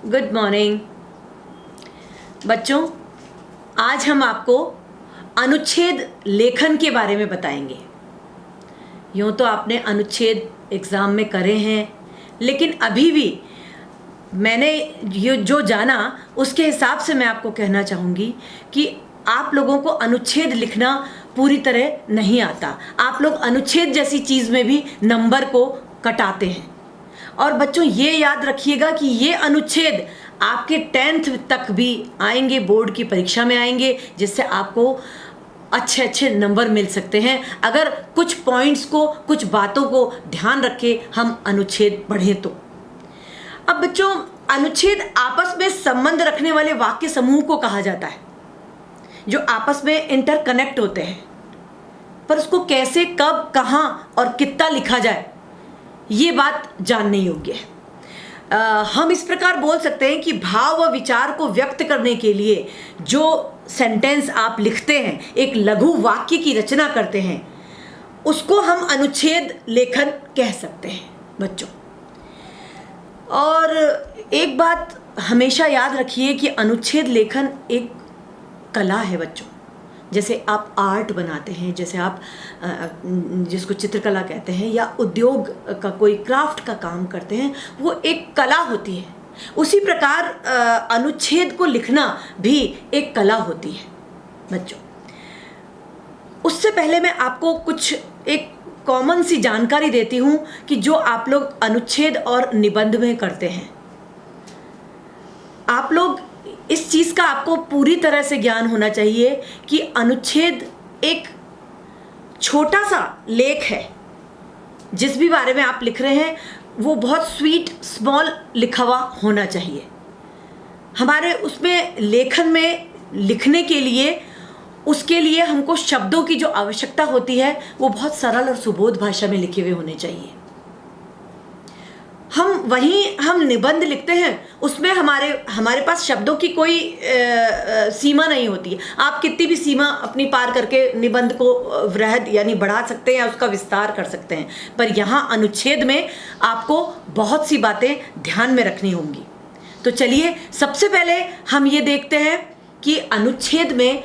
Good morning बच्चों। आज हम आपको अनुच्छेद लेखन के बारे में बताएंगे। यूँ तो आपने अनुच्छेद एग्ज़ाम में करे हैं, लेकिन अभी भी मैंने ये जो जाना उसके हिसाब से मैं आपको कहना चाहूँगी कि आप लोगों को अनुच्छेद लिखना पूरी तरह नहीं आता। आप लोग अनुच्छेद जैसी चीज़ में भी नंबर को कटाते हैं। और बच्चों ये याद रखिएगा कि ये अनुच्छेद आपके 10th तक भी आएंगे, बोर्ड की परीक्षा में आएंगे, जिससे आपको अच्छे अच्छे नंबर मिल सकते हैं अगर कुछ पॉइंट्स को, कुछ बातों को ध्यान रखे हम अनुच्छेद पढ़ें तो। अब बच्चों, अनुच्छेद आपस में संबंध रखने वाले वाक्य समूह को कहा जाता है, जो आपस में इंटरकनेक्ट होते हैं। पर उसको कैसे, कब, कहाँ और कितना लिखा जाए, ये बात जानने योग्य है। हम इस प्रकार बोल सकते हैं कि भाव व विचार को व्यक्त करने के लिए जो सेंटेंस आप लिखते हैं, एक लघु वाक्य की रचना करते हैं, उसको हम अनुच्छेद लेखन कह सकते हैं बच्चों। और एक बात हमेशा याद रखिए कि अनुच्छेद लेखन एक कला है बच्चों। जैसे आप आर्ट बनाते हैं, जैसे आप जिसको चित्रकला कहते हैं, या उद्योग का कोई क्राफ्ट का काम करते हैं, वो एक कला होती है। उसी प्रकार अनुच्छेद को लिखना भी एक कला होती है बच्चों। उससे पहले मैं आपको कुछ एक कॉमन सी जानकारी देती हूँ कि जो आप लोग अनुच्छेद और निबंध में करते हैं। आप लोग इस चीज़ का आपको पूरी तरह से ज्ञान होना चाहिए कि अनुच्छेद एक छोटा सा लेख है। जिस भी बारे में आप लिख रहे हैं वो बहुत स्वीट, स्मॉल लिखा हुआ होना चाहिए। हमारे उसमें लेखन में लिखने के लिए, उसके लिए हमको शब्दों की जो आवश्यकता होती है वो बहुत सरल और सुबोध भाषा में लिखे हुए होने चाहिए। हम निबंध लिखते हैं, उसमें हमारे पास शब्दों की कोई सीमा नहीं होती है। आप कितनी भी सीमा अपनी पार करके निबंध को वृहद यानी बढ़ा सकते हैं, उसका विस्तार कर सकते हैं। पर यहाँ अनुच्छेद में आपको बहुत सी बातें ध्यान में रखनी होंगी। तो चलिए सबसे पहले हम ये देखते हैं कि अनुच्छेद में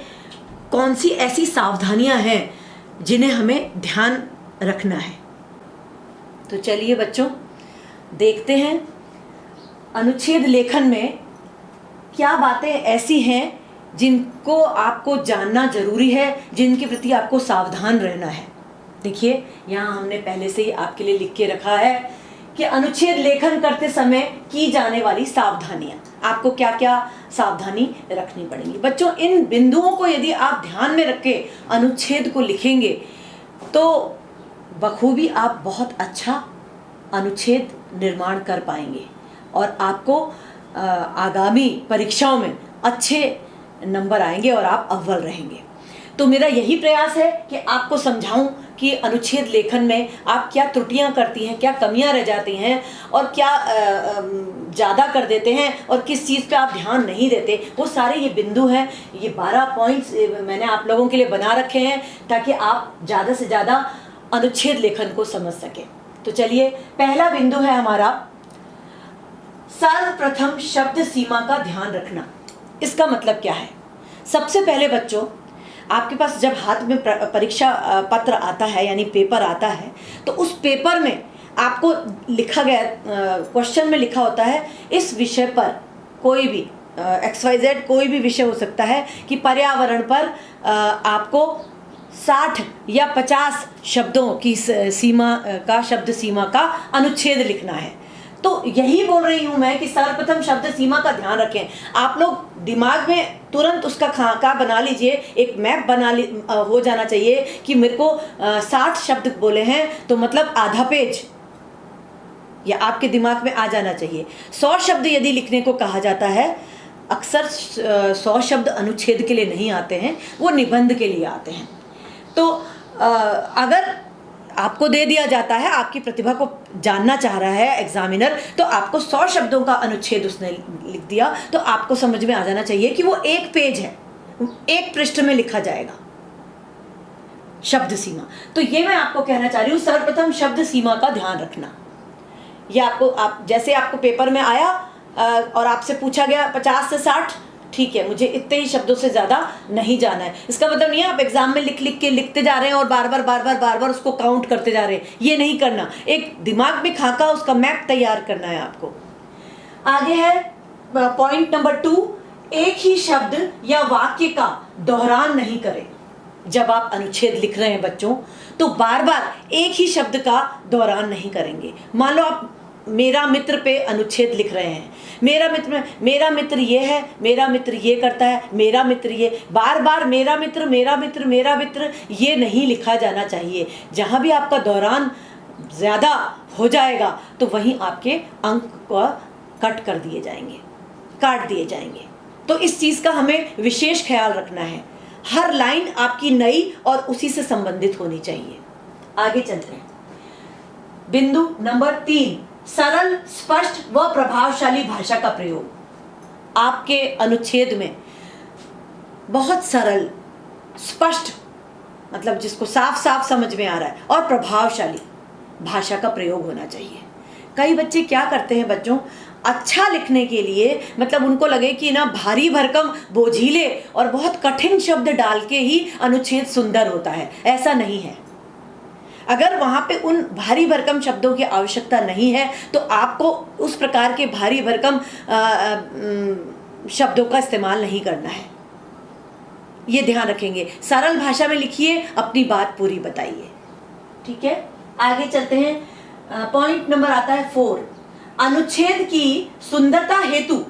कौन सी ऐसी सावधानियां हैं जिन्हें हमें ध्यान रखना है। तो चलिए बच्चों देखते हैं अनुच्छेद लेखन में क्या बातें ऐसी हैं जिनको आपको जानना जरूरी है, जिनके प्रति आपको सावधान रहना है। देखिए यहाँ हमने पहले से ही आपके लिए लिख के रखा है कि अनुच्छेद लेखन करते समय की जाने वाली सावधानियां, आपको क्या क्या सावधानी रखनी पड़ेगी। बच्चों इन बिंदुओं को यदि आप ध्यान में रख के अनुच्छेद को लिखेंगे तो बखूबी आप बहुत अच्छा अनुच्छेद निर्माण कर पाएंगे और आपको आगामी परीक्षाओं में अच्छे नंबर आएंगे और आप अव्वल रहेंगे। तो मेरा यही प्रयास है कि आपको समझाऊं कि अनुच्छेद लेखन में आप क्या त्रुटियां करती हैं, क्या कमियां रह जाती हैं और क्या ज़्यादा कर देते हैं और किस चीज़ पे आप ध्यान नहीं देते। वो सारे ये बिंदु हैं, ये 12 पॉइंट्स मैंने आप लोगों के लिए बना रखे हैं ताकि आप ज़्यादा से ज़्यादा अनुच्छेद लेखन को समझ सकें। तो चलिए पहला बिंदु है हमारा सर्वप्रथम शब्द सीमा का ध्यान रखना। इसका मतलब क्या है? सबसे पहले बच्चों आपके पास जब हाथ में परीक्षा पत्र आता है यानी पेपर आता है, तो उस पेपर में आपको लिखा गया क्वेश्चन में लिखा होता है इस विषय पर कोई भी XYZ कोई भी विषय हो सकता है कि पर्यावरण पर आपको 60 या 50 शब्दों की सीमा का, शब्द सीमा का अनुच्छेद लिखना है। तो यही बोल रही हूँ मैं कि सर्वप्रथम शब्द सीमा का ध्यान रखें। आप लोग दिमाग में तुरंत उसका खाका बना लीजिए, एक मैप हो जाना चाहिए कि मेरे को 60 शब्द बोले हैं तो मतलब आधा पेज, या आपके दिमाग में आ जाना चाहिए। 100 शब्द यदि लिखने को कहा जाता है, अक्सर 100 शब्द अनुच्छेद के लिए नहीं आते हैं, वो निबंध के लिए आते हैं। तो अगर आपको दे दिया जाता है, आपकी प्रतिभा को जानना चाह रहा है एग्जामिनर, तो आपको 100 शब्दों का अनुच्छेद उसने लिख दिया, तो आपको समझ में आ जाना चाहिए कि वो एक पेज है, एक पृष्ठ में लिखा जाएगा शब्द सीमा। तो ये मैं आपको कहना चाह रही हूँ, सर्वप्रथम शब्द सीमा का ध्यान रखना। ये आपको जैसे आपको पेपर में आया और आपसे पूछा गया 50 से 60, ठीक है, मुझे इतने ही शब्दों से ज़्यादा नहीं जाना है। इसका मतलब नहीं है आप एग्जाम में लिख के लिखते जा रहे हैं और बार बार उसको काउंट करते जा रहे हैं, ये नहीं करना। एक दिमाग में खाका उसका मैप तैयार करना है आपको। आगे है पॉइंट नंबर 2, एक ही शब्द या वाक्य का दोहरान नहीं करें। जब आप अनुच्छेद लिख रहे हैं बच्चों, तो बार बार एक ही शब्द का दोहरान नहीं करेंगे। मान लो आप मेरा मित्र पे अनुच्छेद लिख रहे हैं, मेरा मित्र ये है, मेरा मित्र ये करता है, मेरा मित्र ये, बार बार मेरा मित्र ये नहीं लिखा जाना चाहिए। जहाँ भी आपका दोहरान ज़्यादा हो जाएगा तो वहीं आपके अंक को काट दिए जाएंगे। तो इस चीज़ का हमें विशेष ख्याल रखना है। हर लाइन आपकी नई और उसी से संबंधित होनी चाहिए। आगे चलते हैं। बिंदु नंबर 3, सरल, स्पष्ट व प्रभावशाली भाषा का प्रयोग। आपके अनुच्छेद में बहुत सरल, स्पष्ट, मतलब जिसको साफ साफ समझ में आ रहा है, और प्रभावशाली भाषा का प्रयोग होना चाहिए। कई बच्चे क्या करते हैं बच्चों, अच्छा लिखने के लिए, मतलब उनको लगे कि ना भारी भरकम, बोझीले और बहुत कठिन शब्द डाल के ही अनुच्छेद सुंदर होता है। ऐसा नहीं है। अगर वहाँ पे उन भारी भरकम शब्दों की आवश्यकता नहीं है तो आपको उस प्रकार के भारी भरकम शब्दों का इस्तेमाल नहीं करना है। ये ध्यान रखेंगे। सरल भाषा में लिखिए, अपनी बात पूरी बताइए। ठीक है, आगे चलते हैं। पॉइंट नंबर आता है 4, अनुच्छेद की सुंदरता हेतु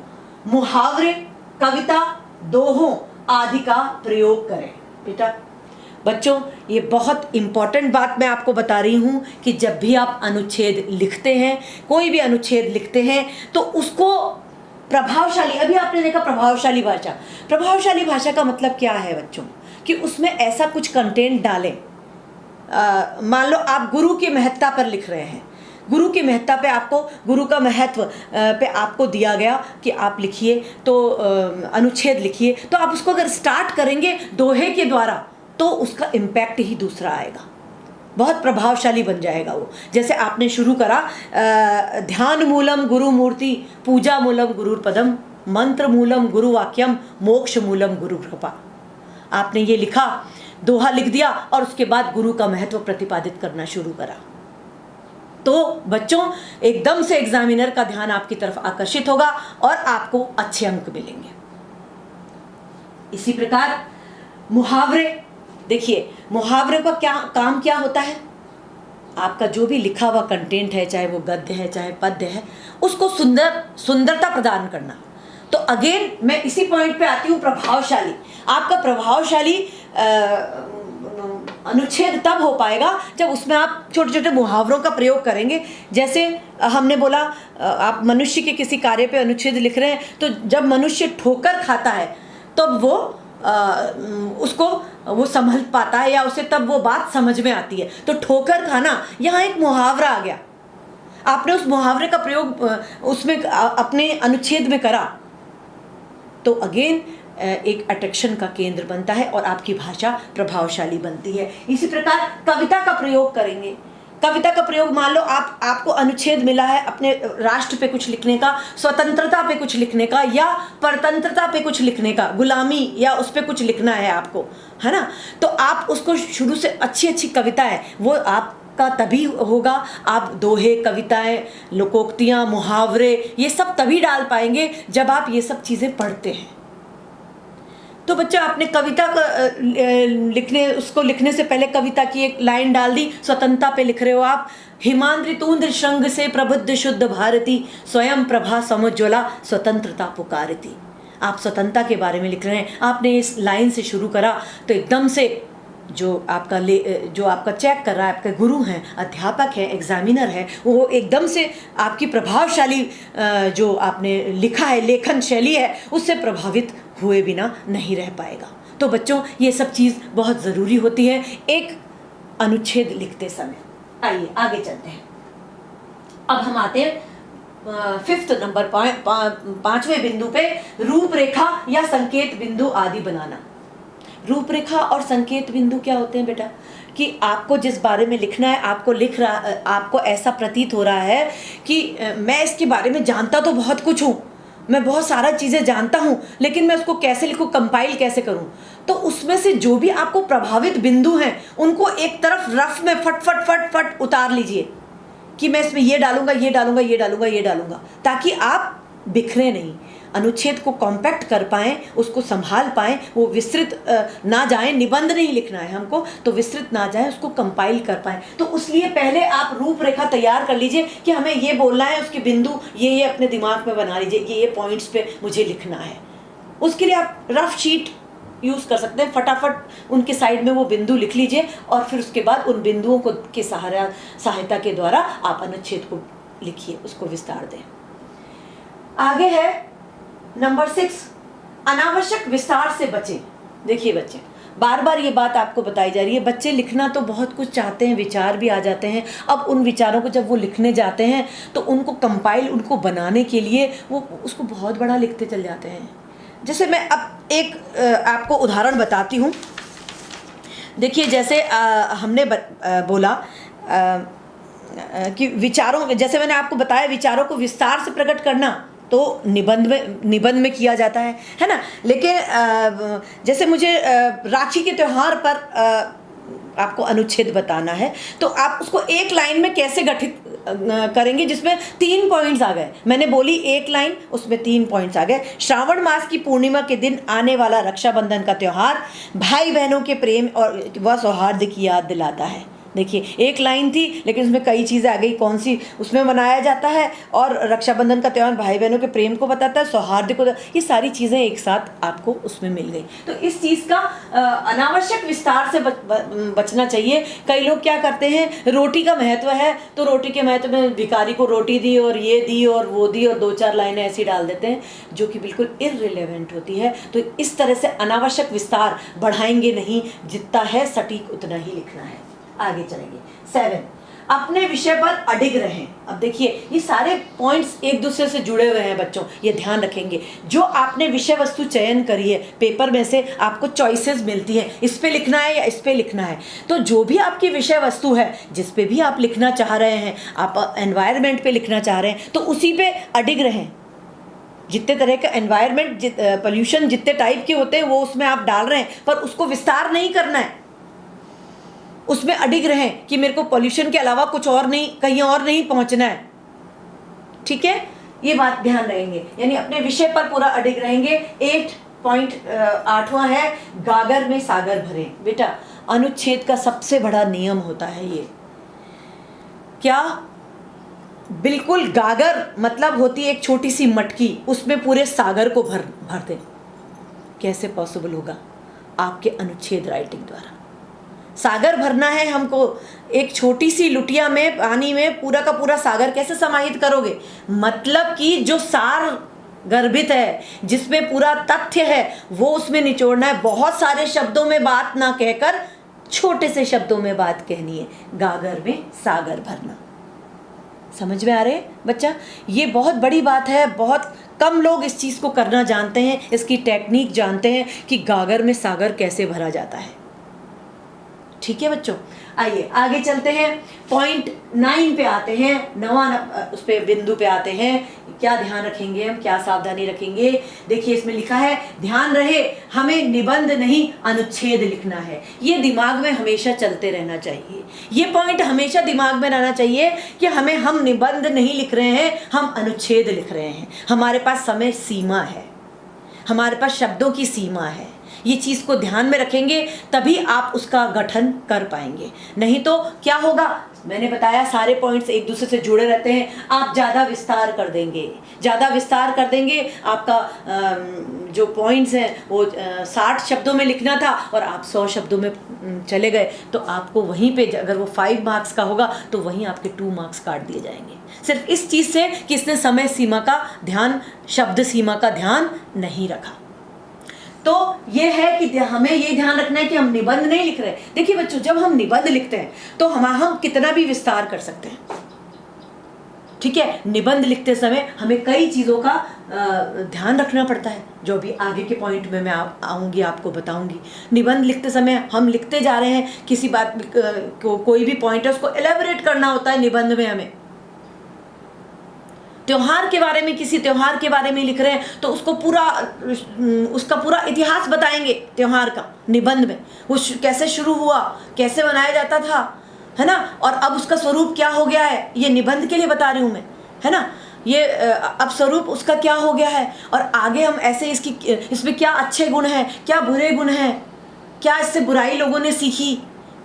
मुहावरे, कविता, दोहों आदि का प्रयोग करें। बेटा बच्चों, ये बहुत इंपॉर्टेंट बात मैं आपको बता रही हूँ कि जब भी आप अनुच्छेद लिखते हैं, कोई भी अनुच्छेद लिखते हैं, तो उसको प्रभावशाली, अभी आपने देखा प्रभावशाली भाषा का मतलब क्या है बच्चों, कि उसमें ऐसा कुछ कंटेंट डालें। मान लो आप गुरु की महत्ता पर लिख रहे हैं, गुरु की महत्ता पे आपको, गुरु का महत्व पे आपको दिया गया कि आप लिखिए, तो अनुच्छेद लिखिए, तो आप उसको अगर स्टार्ट करेंगे दोहे के द्वारा तो उसका इम्पैक्ट ही दूसरा आएगा, बहुत प्रभावशाली बन जाएगा वो। जैसे आपने शुरू करा, ध्यान मूलम गुरु मूर्ति, पूजा मूलम गुरुर पदम, मंत्र मूलम गुरु वाक्यम, मोक्ष मूलम गुरु कृपा। आपने ये लिखा, दोहा लिख दिया और उसके बाद गुरु का महत्व प्रतिपादित करना शुरू करा, तो बच्चों एकदम से एग्जामिनर का ध्यान आपकी तरफ आकर्षित होगा और आपको अच्छे अंक मिलेंगे। इसी प्रकार मुहावरे, देखिए मुहावरे का काम क्या होता है, आपका जो भी लिखा हुआ कंटेंट है, चाहे वो गद्य है चाहे पद्य है, उसको सुंदरता प्रदान करना। तो अगेन मैं इसी पॉइंट पे आती हूँ, प्रभावशाली। आपका प्रभावशाली अनुच्छेद तब हो पाएगा जब उसमें आप छोटे छोटे मुहावरों का प्रयोग करेंगे। जैसे हमने बोला, आप मनुष्य के किसी कार्य पे अनुच्छेद लिख रहे हैं, तो जब मनुष्य ठोकर खाता है तो वो उसको वो समझ पाता है, या उसे तब वो बात समझ में आती है। तो ठोकर खाना, यहाँ एक मुहावरा आ गया, आपने उस मुहावरे का प्रयोग उसमें अपने अनुच्छेद में करा, तो अगेन एक अट्रैक्शन का केंद्र बनता है और आपकी भाषा प्रभावशाली बनती है। इसी प्रकार कविता का प्रयोग करेंगे। कविता का प्रयोग, मान लो आपको अनुच्छेद मिला है अपने राष्ट्र पे कुछ लिखने का, स्वतंत्रता पे कुछ लिखने का, या परतंत्रता पे कुछ लिखने का, गुलामी या उस पे कुछ लिखना है आपको, है ना। तो आप उसको शुरू से अच्छी कविता है वो आपका तभी होगा, आप दोहे, कविताएं, लोकोक्तियाँ, मुहावरे, ये सब तभी डाल पाएंगे जब आप ये सब चीज़ें पढ़ते हैं। तो बच्चा आपने कविता का उसको लिखने से पहले कविता की एक लाइन डाल दी, स्वतंत्रता पे लिख रहे हो आप, हिमांद्रितूंद्र श्रृंग से प्रबुद्ध शुद्ध भारती, स्वयं प्रभा समुज्ज्वला स्वतंत्रता पुकारती। आप स्वतंत्रता के बारे में लिख रहे हैं, आपने इस लाइन से शुरू करा, तो एकदम से जो आपका चेक कर रहा है, आपके गुरु हैं, अध्यापक है, एग्जामिनर है, वो एकदम से आपकी प्रभावशाली जो आपने लिखा है, लेखन शैली है, उससे प्रभावित हुए बिना नहीं रह पाएगा। तो बच्चों ये सब चीज़ बहुत ज़रूरी होती है एक अनुच्छेद लिखते समय। आइए आगे चलते हैं। अब हम आते हैं 5th नंबर, 5वें बिंदु पे, रूपरेखा या संकेत बिंदु आदि बनाना। रूपरेखा और संकेत बिंदु क्या होते हैं बेटा, कि आपको जिस बारे में लिखना है, आपको ऐसा प्रतीत हो रहा है कि मैं इसके बारे में जानता तो बहुत कुछ हूँ, मैं बहुत सारा चीज़ें जानता हूँ, लेकिन मैं उसको कैसे लिखूँ, कंपाइल कैसे करूँ। तो उसमें से जो भी आपको प्रभावित बिंदु हैं उनको एक तरफ रफ में फट फट फट फट उतार लीजिए कि मैं इसमें ये डालूंगा, ये डालूंगा, ये डालूंगा, ये डालूंगा, ताकि आप बिखरे नहीं, अनुच्छेद को कॉम्पैक्ट कर पाएँ, उसको संभाल पाएँ, वो विस्तृत ना जाए। निबंध नहीं लिखना है हमको, तो विस्तृत ना जाए, उसको कंपाइल कर पाएँ। तो उसलिए पहले आप रूपरेखा तैयार कर लीजिए कि हमें ये बोलना है, उसके बिंदु ये अपने दिमाग में बना लीजिए, ये पॉइंट्स पे मुझे लिखना है। उसके लिए आप रफ शीट यूज़ कर सकते हैं, फटाफट उनके साइड में वो बिंदु लिख लीजिए और फिर उसके बाद उन बिंदुओं को के सहायता के द्वारा आप अनुच्छेद को लिखिए, उसको विस्तार दें। आगे है नंबर 6, अनावश्यक विस्तार से बचें। देखिए बच्चे, बार बार ये बात आपको बताई जा रही है, बच्चे लिखना तो बहुत कुछ चाहते हैं, विचार भी आ जाते हैं। अब उन विचारों को जब वो लिखने जाते हैं तो उनको कंपाइल, उनको बनाने के लिए वो उसको बहुत बड़ा लिखते चल जाते हैं। जैसे मैं अब एक आपको उदाहरण बताती हूँ। देखिए जैसे हमने बोला कि विचारों, जैसे मैंने आपको बताया विचारों को विस्तार से प्रकट करना तो निबंध में किया जाता है ना। लेकिन जैसे मुझे राखी के त्यौहार पर आपको अनुच्छेद बताना है, तो आप उसको एक लाइन में कैसे गठित करेंगे जिसमें 3 पॉइंट्स आ गए। मैंने बोली एक लाइन, उसमें 3 पॉइंट्स आ गए। श्रावण मास की पूर्णिमा के दिन आने वाला रक्षाबंधन का त्यौहार भाई बहनों के प्रेम और व सौहार्द की याद दिलाता है। देखिए एक लाइन थी लेकिन उसमें कई चीज़ें आ गई, कौन सी उसमें मनाया जाता है, और रक्षाबंधन का त्यौहार भाई बहनों के प्रेम को बताता है, सौहार्द को, ये सारी चीज़ें एक साथ आपको उसमें मिल गई। तो इस चीज़ का अनावश्यक विस्तार से बचना चाहिए। कई लोग क्या करते हैं, रोटी का महत्व है तो रोटी के महत्व में भिखारी को रोटी दी और ये दी और वो दी और 2-4 लाइनें ऐसी डाल देते हैं जो कि बिल्कुल इररिलेवेंट होती है। तो इस तरह से अनावश्यक विस्तार बढ़ाएंगे नहीं, जितना है सटीक उतना ही लिखना है। आगे चलेंगे। 7, अपने विषय पर अडिग रहें। अब देखिए ये सारे पॉइंट्स एक दूसरे से जुड़े हुए हैं बच्चों, ये ध्यान रखेंगे। जो आपने विषय वस्तु चयन करी है, पेपर में से आपको चॉइसेस मिलती हैं, इस पे लिखना है या इस पे लिखना है। तो जो भी आपकी विषय वस्तु है, जिस पे भी आप लिखना चाह रहे हैं, आप एनवायरनमेंट पे लिखना चाह रहे हैं, तो उसी पे अडिग रहें। जितने तरह का एनवायरनमेंट, पोल्यूशन जितने टाइप के होते हैं वो उसमें आप डाल रहे हैं, पर उसको विस्तार नहीं करना है, उसमें अडिग रहें कि मेरे को पोल्यूशन के अलावा कुछ और नहीं, कहीं और नहीं पहुंचना है। ठीक है, ये बात ध्यान रहेंगे, यानी अपने विषय पर पूरा अडिग रहेंगे। 8.8वां है, गागर में सागर भरें। बेटा अनुच्छेद का सबसे बड़ा नियम होता है ये, क्या, बिल्कुल गागर मतलब होती है एक छोटी सी मटकी, उसमें पूरे सागर को भर दें। कैसे पॉसिबल होगा? आपके अनुच्छेद राइटिंग द्वारा। सागर भरना है हमको, एक छोटी सी लुटिया में, पानी में पूरा का पूरा सागर कैसे समाहित करोगे? मतलब कि जो सार गर्भित है, जिसमें पूरा तथ्य है, वो उसमें निचोड़ना है। बहुत सारे शब्दों में बात ना कहकर छोटे से शब्दों में बात कहनी है। गागर में सागर भरना, समझ में आ रहे हैं बच्चा? ये बहुत बड़ी बात है, बहुत कम लोग इस चीज़ को करना जानते हैं, इसकी टेक्निक जानते हैं कि गागर में सागर कैसे भरा जाता है। ठीक है बच्चों, आइए आगे चलते हैं। पॉइंट 9 पे आते हैं, 9वां उस पे बिंदु पे आते हैं। क्या ध्यान रखेंगे हम, क्या सावधानी रखेंगे? देखिए इसमें लिखा है, ध्यान रहे हमें निबंध नहीं अनुच्छेद लिखना है। ये दिमाग में हमेशा चलते रहना चाहिए, ये पॉइंट हमेशा दिमाग में रहना चाहिए कि हम निबंध नहीं लिख रहे हैं, हम अनुच्छेद लिख रहे हैं। हमारे पास समय सीमा है, हमारे पास शब्दों की सीमा है। ये चीज़ को ध्यान में रखेंगे तभी आप उसका गठन कर पाएंगे, नहीं तो क्या होगा? मैंने बताया सारे पॉइंट्स एक दूसरे से जुड़े रहते हैं। आप ज़्यादा विस्तार कर देंगे, आपका जो पॉइंट्स हैं वो 60 शब्दों में लिखना था और आप 100 शब्दों में चले गए, तो आपको वहीं पे, अगर वो 5 मार्क्स का होगा तो वहीं आपके 2 मार्क्स काट दिए जाएंगे, सिर्फ इस चीज़ से कि इसने समय सीमा का ध्यान, शब्द सीमा का ध्यान नहीं रखा। तो ये है कि हमें ये ध्यान रखना है कि हम निबंध नहीं लिख रहे। देखिए बच्चों, जब हम निबंध लिखते हैं तो हम कितना भी विस्तार कर सकते हैं। ठीक है, निबंध लिखते समय हमें कई चीज़ों का ध्यान रखना पड़ता है, जो भी आगे के पॉइंट में मैं आऊँगी आपको बताऊँगी। निबंध लिखते समय हम लिखते जा रहे हैं, किसी बात को, कोई भी पॉइंट है उसको एलेबोरेट करना होता है निबंध में हमें। त्योहार के बारे में, किसी त्योहार के बारे में लिख रहे हैं तो उसको पूरा, उसका पूरा इतिहास बताएंगे त्योहार का निबंध में। वो कैसे शुरू हुआ, कैसे मनाया जाता था, है ना, और अब उसका स्वरूप क्या हो गया है, ये निबंध के लिए बता रही हूँ मैं, है ना। ये अब स्वरूप उसका क्या हो गया है, और आगे हम ऐसे इसमें क्या अच्छे गुण हैं, क्या बुरे गुण हैं, क्या इससे बुराई लोगों ने सीखी,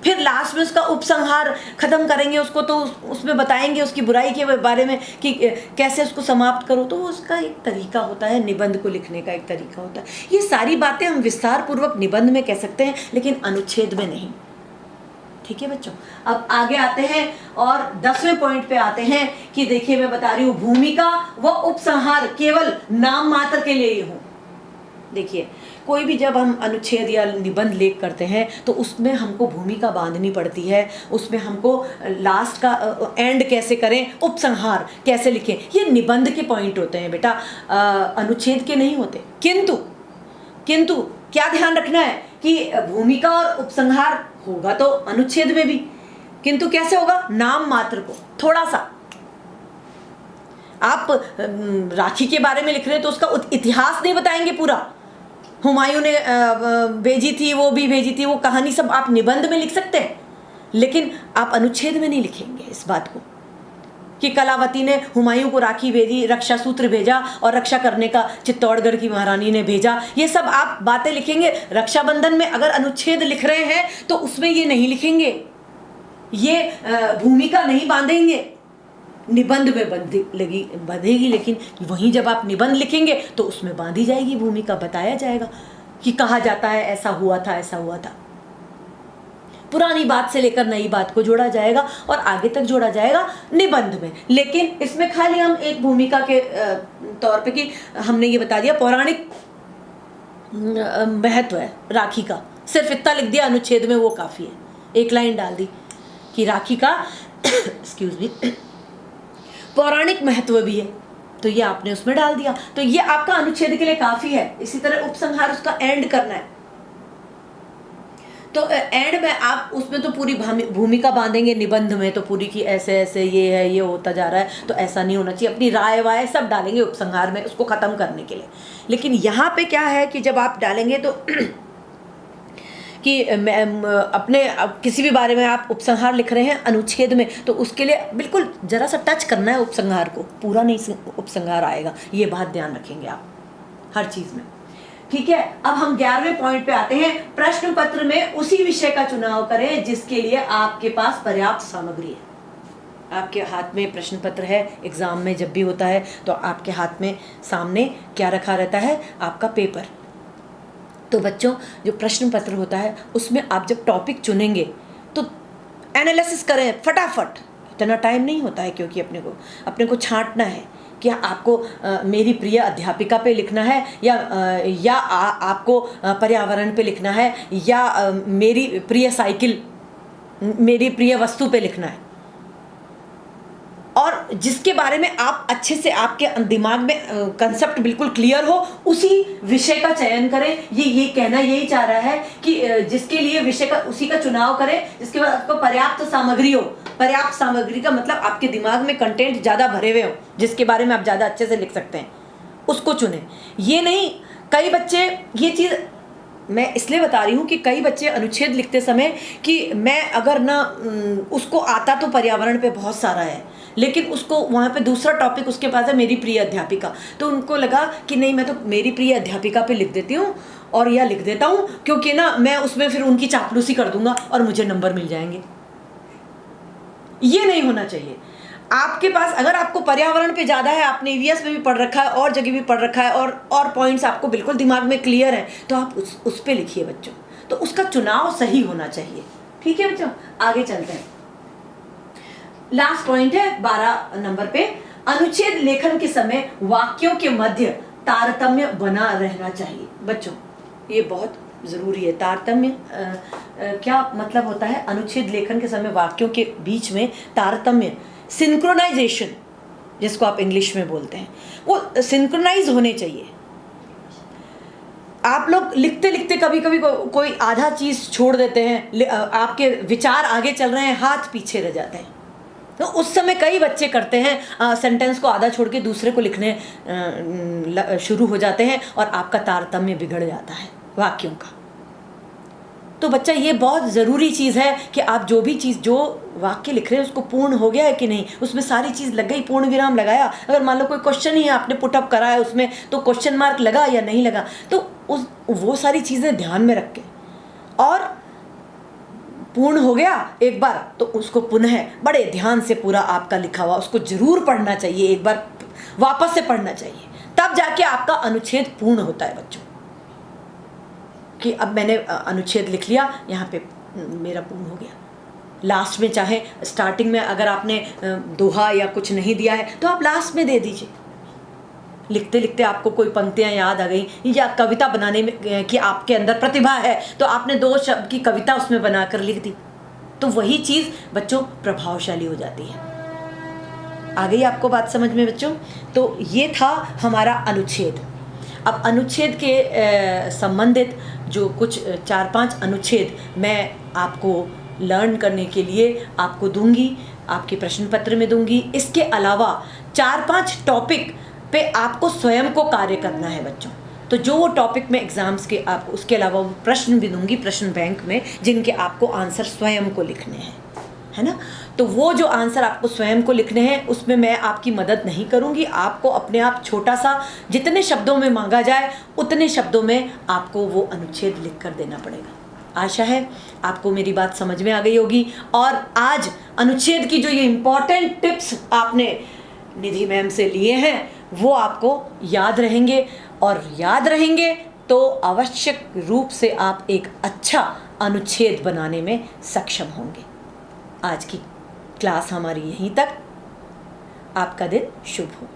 फिर लास्ट में उसका उपसंहार खत्म करेंगे उसको, तो उसमें बताएंगे उसकी बुराई के बारे में कि कैसे उसको समाप्त करो। तो उसका एक तरीका होता है, निबंध को लिखने का एक तरीका होता है। ये सारी बातें हम विस्तार पूर्वक निबंध में कह सकते हैं, लेकिन अनुच्छेद में नहीं। ठीक है बच्चों, अब आगे आते हैं और 10वें पॉइंट पे आते हैं कि देखिए मैं बता रही हूँ, भूमिका व उपसंहार केवल नाम मात्र के लिए ही हो। देखिए कोई भी जब हम अनुच्छेद या निबंध लेख करते हैं तो उसमें हमको भूमिका बांधनी पड़ती है, उसमें हमको लास्ट का एंड कैसे करें, उपसंहार कैसे लिखें, ये निबंध के पॉइंट होते हैं बेटा, अनुच्छेद के नहीं होते। किंतु क्या ध्यान रखना है कि भूमिका और उपसंहार होगा तो अनुच्छेद में भी, किंतु कैसे होगा, नाम मात्र को थोड़ा सा। आप राखी के बारे में लिख रहे हैं तो उसका इतिहास नहीं बताएंगे पूरा, हुमायूं ने भेजी थी, वो भी भेजी थी, वो कहानी सब आप निबंध में लिख सकते हैं, लेकिन आप अनुच्छेद में नहीं लिखेंगे इस बात को कि कलावती ने हुमायूं को राखी भेजी, रक्षा सूत्र भेजा और रक्षा करने का चित्तौड़गढ़ की महारानी ने भेजा। ये सब आप बातें लिखेंगे। रक्षाबंधन में अगर अनुच्छेद लिख रहे हैं तो उसमें ये नहीं लिखेंगे, ये भूमिका नहीं बांधेंगे, निबंध में बंधेगी। लेकिन वहीं जब आप निबंध लिखेंगे तो उसमें बांधी जाएगी भूमिका, बताया जाएगा कि कहा जाता है ऐसा हुआ था, ऐसा हुआ था। पुरानी बात से लेकर नई बात को जोड़ा जाएगा और आगे तक जोड़ा जाएगा निबंध में। लेकिन इसमें खाली हम एक भूमिका के तौर पे कि हमने ये बता दिया पौराणिक महत्व है राखी का, सिर्फ इतना लिख दिया अनुच्छेद में, वो काफ़ी है। एक लाइन डाल दी कि राखी का एक्सक्यूज मी पौराणिक महत्व भी है, तो ये आपने उसमें डाल दिया, तो ये आपका अनुच्छेद के लिए काफ़ी है। इसी तरह उपसंहार उसका एंड करना है, तो एंड में आप उसमें तो पूरी भूमिका बांधेंगे, निबंध में तो पूरी की ऐसे ऐसे ये है, ये होता जा रहा है, तो ऐसा नहीं होना चाहिए। अपनी राय वाय सब डालेंगे उपसंहार में उसको ख़त्म करने के लिए। लेकिन यहाँ पे क्या है कि जब आप डालेंगे तो कि अपने किसी भी बारे में आप उपसंहार लिख रहे हैं अनुच्छेद में, तो उसके लिए बिल्कुल ज़रा सा टच करना है उपसंहार को, पूरा नहीं उपसंहार आएगा। ये बात ध्यान रखेंगे आप हर चीज़ में। ठीक है, अब हम 11वें पॉइंट पे आते हैं। प्रश्न पत्र में उसी विषय का चुनाव करें जिसके लिए आपके पास पर्याप्त सामग्री है। आपके हाथ में प्रश्न पत्र है, एग्जाम में जब भी होता है तो आपके हाथ में सामने क्या रखा रहता है, आपका पेपर। तो बच्चों जो प्रश्न पत्र होता है उसमें आप जब टॉपिक चुनेंगे तो एनालिसिस करें फटाफट, इतना टाइम नहीं होता है क्योंकि अपने को छांटना है। क्या आपको मेरी प्रिय अध्यापिका पे लिखना है या आपको पर्यावरण पे लिखना है या मेरी प्रिय साइकिल, मेरी प्रिय वस्तु पे लिखना है, और जिसके बारे में आप अच्छे से आपके दिमाग में कंसेप्ट बिल्कुल क्लियर हो उसी विषय का चयन करें। ये कहना यही चाह रहा है कि जिसके लिए विषय का उसी का चुनाव करें जिसके बाद आपको पर्याप्त सामग्री हो। पर्याप्त सामग्री का मतलब आपके दिमाग में कंटेंट ज़्यादा भरे हुए हो, जिसके बारे में आप ज़्यादा अच्छे से लिख सकते हैं, उसको चुनें। ये नहीं, कई बच्चे ये चीज़ मैं इसलिए बता रही हूँ कि कई बच्चे अनुच्छेद लिखते समय कि मैं अगर ना उसको आता तो पर्यावरण पे बहुत सारा है, लेकिन उसको वहाँ पे दूसरा टॉपिक उसके पास है मेरी प्रिय अध्यापिका, तो उनको लगा कि नहीं मैं तो मेरी प्रिय अध्यापिका पे लिख देती हूँ और या लिख देता हूँ क्योंकि ना मैं उसमें फिर उनकी चापलूसी कर दूंगा और मुझे नंबर मिल जाएंगे। ये नहीं होना चाहिए। आपके पास अगर आपको पर्यावरण पे ज़्यादा है, आपने ईवीएस में भी पढ़ रखा है और जगह भी पढ़ रखा है और पॉइंट्स आपको बिल्कुल दिमाग में क्लियर है, तो आप उस पे लिखिए बच्चों। तो उसका चुनाव सही होना चाहिए। ठीक है बच्चों, आगे चलते हैं। लास्ट पॉइंट है 12 नंबर पे, अनुच्छेद लेखन के समय वाक्यों के मध्य तारतम्य बना रहना चाहिए। बच्चों ये बहुत ज़रूरी है। तारतम्य क्या मतलब होता है? अनुच्छेद लेखन के समय वाक्यों के बीच में तारतम्य, सिंक्रोनाइजेशन जिसको आप इंग्लिश में बोलते हैं, वो सिंक्रोनाइज होने चाहिए। आप लोग लिखते लिखते कभी कभी कोई आधा चीज़ छोड़ देते हैं, आपके विचार आगे चल रहे हैं, हाथ पीछे रह जाते हैं। तो उस समय कई बच्चे करते हैं, सेंटेंस को आधा छोड़ के दूसरे को लिखने शुरू हो जाते हैं और आपका तारतम्य बिगड़ जाता है वाक्यों का। तो बच्चा ये बहुत ज़रूरी चीज़ है कि आप जो भी चीज़, जो वाक्य लिख रहे हैं उसको पूर्ण हो गया है कि नहीं, उसमें सारी चीज़ लग गई, पूर्ण विराम लगाया। अगर मान लो कोई क्वेश्चन ही आपने पुटअप करा है उसमें, तो क्वेश्चन मार्क लगा या नहीं लगा, तो वो सारी चीज़ें ध्यान में रख के, और पूर्ण हो गया एक बार तो उसको पुनः बड़े ध्यान से पूरा आपका लिखा हुआ उसको जरूर पढ़ना चाहिए, एक बार वापस से पढ़ना चाहिए, तब जाके आपका अनुच्छेद पूर्ण होता है बच्चों। कि अब मैंने अनुच्छेद लिख लिया, यहाँ पे मेरा पूर्ण हो गया। लास्ट में, चाहे स्टार्टिंग में अगर आपने दोहा या कुछ नहीं दिया है तो आप लास्ट में दे दीजिए। लिखते लिखते आपको कोई पंक्तियाँ याद आ गई, या कविता बनाने में कि आपके अंदर प्रतिभा है तो आपने 2 शब्द की कविता उसमें बनाकर लिख दी, तो वही चीज़ बच्चों प्रभावशाली हो जाती है। आ गई आपको बात समझ में बच्चों? तो ये था हमारा अनुच्छेद। अब अनुच्छेद के संबंधित जो कुछ 4-5 अनुच्छेद मैं आपको लर्न करने के लिए आपको दूंगी, आपके प्रश्न पत्र में दूंगी। इसके अलावा 4-5 टॉपिक पे आपको स्वयं को कार्य करना है बच्चों। तो जो वो टॉपिक में एग्जाम्स के आप, उसके अलावा वो प्रश्न भी दूंगी प्रश्न बैंक में, जिनके आपको आंसर स्वयं को लिखने हैं, है ना। तो वो जो आंसर आपको स्वयं को लिखने हैं उसमें मैं आपकी मदद नहीं करूंगी। आपको अपने आप छोटा सा, जितने शब्दों में मांगा जाए उतने शब्दों में आपको वो अनुच्छेद लिख कर देना पड़ेगा। आशा है आपको मेरी बात समझ में आ गई होगी। और आज अनुच्छेद की जो ये इम्पॉर्टेंट टिप्स आपने निधि मैम से लिए हैं वो आपको याद रहेंगे, और याद रहेंगे तो आवश्यक रूप से आप एक अच्छा अनुच्छेद बनाने में सक्षम होंगे। आज की क्लास हमारी यहीं तक। आपका दिन शुभ हो।